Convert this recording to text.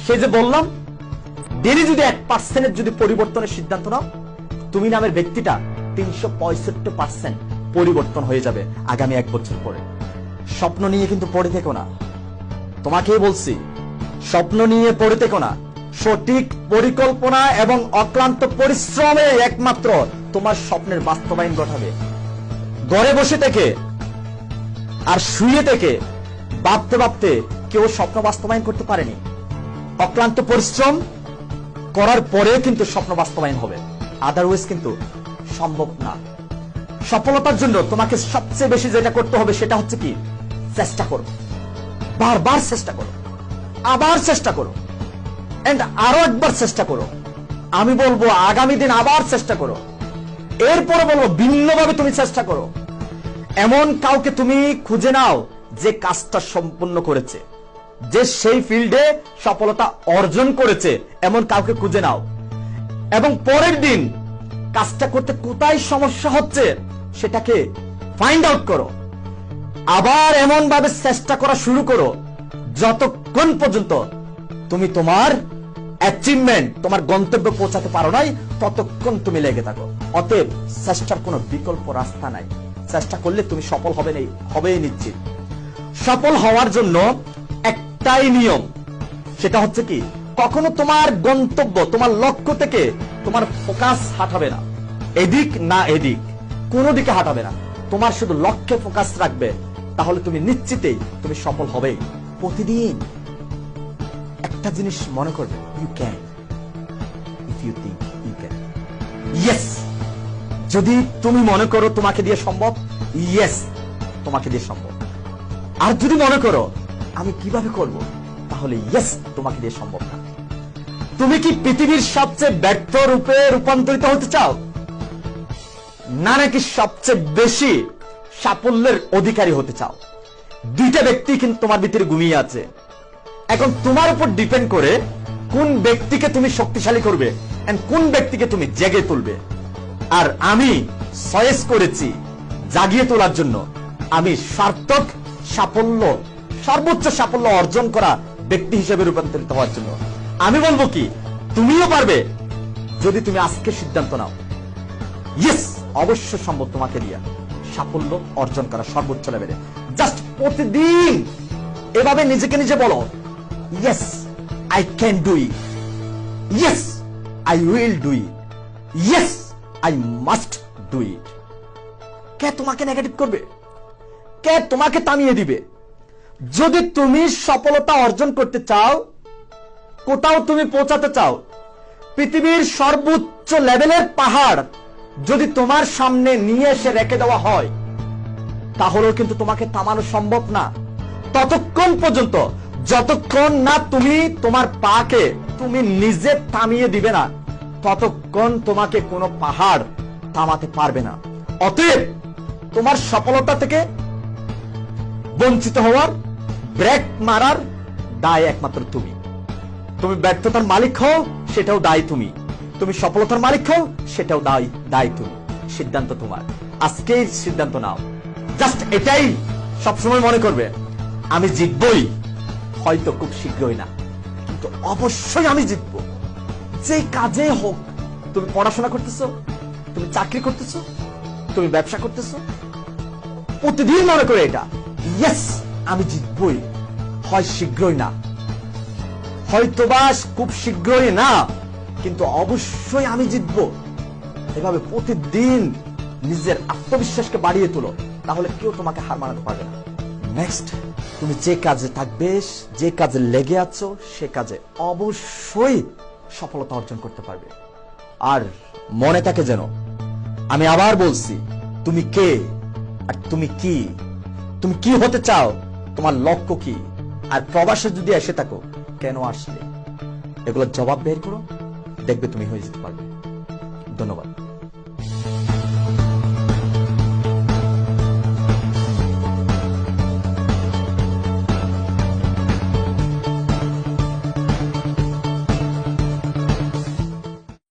সে যে বললাম ডেলি যদি 1% যদি পরিবর্তনের সিদ্ধান্ত নাও, তুমি নামের ব্যক্তিটা 365% পরিবর্তন হয়ে যাবে আগামী 1 বছর পরে। স্বপ্ন নিয়ে কিন্তু পড়ে থেকো না, তোমাকেই বলছি, স্বপ্ন নিয়ে পড়ে থেকো না। সঠিক পরিকল্পনা এবং অক্লান্ত পরিশ্রমে একমাত্র তোমার স্বপ্নের বাস্তবায়ন ঘটাবে। ঘরে বসে থেকে আর শুয়ে থেকে ভাবতে ভাবতে কেউ স্বপ্ন বাস্তবায়ন করতে পারেনি। অক্লান্ত পরিশ্রম করার পরে কিন্তু স্বপ্ন বাস্তবায়ন হবে, আদারওয়াইজ কিন্তু সম্ভব না। সফলতার জন্য তোমাকে সবচেয়ে বেশি যেটা করতে হবে সেটা হচ্ছে কি, চেষ্টা করো, বারবার চেষ্টা করো, আবার চেষ্টা করো, এন্ড আরো একবার চেষ্টা করো। আমি বলবো আগামী দিন আবার চেষ্টা করো, এরপরে বলবো ভিন্নভাবে তুমি চেষ্টা করো। এমন কাউকে তুমি খুঁজে নাও যে কাজটা সম্পূর্ণ করেছে, যে সেই ফিল্ডে সফলতা অর্জন করেছে, এমন কাউকে খুঁজে নাও এবং পরের দিন কাজটা করতে কোথায় সমস্যা হচ্ছে সেটাকে ফাইন্ড আউট করো। আবার এমন ভাবে চেষ্টা করা শুরু করো যতক্ষণ পর্যন্ত তুমি তোমার অ্যাচিভমেন্ট, তোমার গন্তব্যে পৌঁছাতে পারো নাই, ততক্ষণ তুমি লেগে থাকো। অতএব চেষ্টার কোনো বিকল্প রাস্তা নাই। চেষ্টা করলে তুমি সফল হবেই নিশ্চিত। সফল হওয়ার জন্য একটাই নিয়ম, সেটা হচ্ছে কি, কখনো তোমার গন্তব্য, তোমার লক্ষ্য থেকে তোমার ফোকাস হাঁটাবে না, এদিক না এদিক, কোনো দিকে হাঁটাবে না। তোমার শুধু লক্ষ্যে ফোকাস রাখবে, তাহলে তুমি নিশ্চিতেই তুমি সফল হবেই। প্রতিদিন একটা জিনিস মনে করবে, you can, if you think you can. Yes, যদি তুমি মনে করো তোমাকে দিয়ে সম্ভব, ইয়েস তোমাকে দিয়ে সম্ভব। আর যদি মনে করো আমি কিভাবে করব, তাহলে ইয়েস তোমাকে দিয়ে সম্ভব না। তুমি কি পৃথিবীর সবচেয়ে ব্যর্থ রূপে রূপান্তরিত হতে চাও, না নাকি সবচেয়ে বেশি সাফল্যের অধিকারী হতে চাও? দুইটা ব্যক্তি কিন্তু তোমার ভিতরে ঘুমিয়ে আছে। এখন তোমার উপর ডিপেন্ড করে কোন ব্যক্তিকে তুমি শক্তিশালী করবে এন্ড কোন ব্যক্তিকে তুমি জেগে তুলবে। আর আমি চয়েস করেছি জাগিয়ে তোলার জন্য, আমি সার্থক সাফল্য, সর্বোচ্চ সাফল্য অর্জন করা ব্যক্তি হিসেবে রূপান্তরিত হওয়ার জন্য। আমি বলবো কি, তুমিও পারবে যদি তুমি আজকে সিদ্ধান্ত নাও। ইয়েস, অবশ্য সম্ভব তোমাকে দিয়ে সাফল্য অর্জন করা সর্বোচ্চ লেভেলে। জাস্ট প্রতিদিন এভাবে নিজেকে নিজে বলো, yes I can do it, yes I will do it, yes I must do it. কে তোমাকে নেগেটিভ করবে? কে তোমাকে থামিয়ে দিবে? যদি তুমি সফলতা অর্জন করতে চাও, কোথাও তুমি পৌঁছাতে চাও, পৃথিবীর সর্বোচ্চ লেভেলের পাহাড় যদি তোমার সামনে নিয়ে এসে রেখে দেওয়া হয়, তাহলেও কিন্তু তোমাকে থামানো সম্ভব না, ততক্ষণ পর্যন্ত যতক্ষণ না তুমি তোমার পাকে তুমি নিজে থামিয়ে দিবে না, ততক্ষণ তোমাকে কোনো পাহাড় থামাতে পারবে না। অতএব তোমার সফলতা থেকে বঞ্চিত হওয়ার, ব্রেক মারার দায় একমাত্র তুমি। তুমি ব্যর্থতার মালিক হও, সেটাও দায়ী তুমি। তুমি সফলতার মালিক হও, সেটাও দায়ী তুমি। সিদ্ধান্ত তোমার, আজকেই সিদ্ধান্ত নাও। জাস্ট এটাই সবসময় মনে করবে, আমি জিতবই, হয়তো খুব শীঘ্রই না, কিন্তু অবশ্যই আমি জিতবো। যে কাজে হোক, তুমি পড়াশোনা করতেছো, তুমি চাকরি করতেছো, তুমি ব্যবসা করতেছো, প্রতিদিন মনে করে এটা, ইয়েস আমি জিতবই, হয় শীঘ্রই না, হয়তোবা খুব শীঘ্রই না, কিন্তু অবশ্যই আমি জিতবো। এভাবে প্রতিদিন নিজের আত্মবিশ্বাসকে বাড়িয়ে তোলো, তাহলে কেউ তোমাকে হার মানাতে পারবে না। নেক্সট, তুমি যে কাজে থাকবে, যে কাজে লেগে আছো, সে কাজে অবশ্যই সফলতা অর্জন করতে পারবে। আর মনে থাকে যেন, আমি আবার বলছি, তুমি কে আর তুমি কি হতে চাও, তোমার লক্ষ্য কি, আর প্রবাসে যদি এসে থাকো কেন আসলে, এগুলোর জবাব বের করো, দেখবে তুমি হয়ে যেতে পারবে। ধন্যবাদ।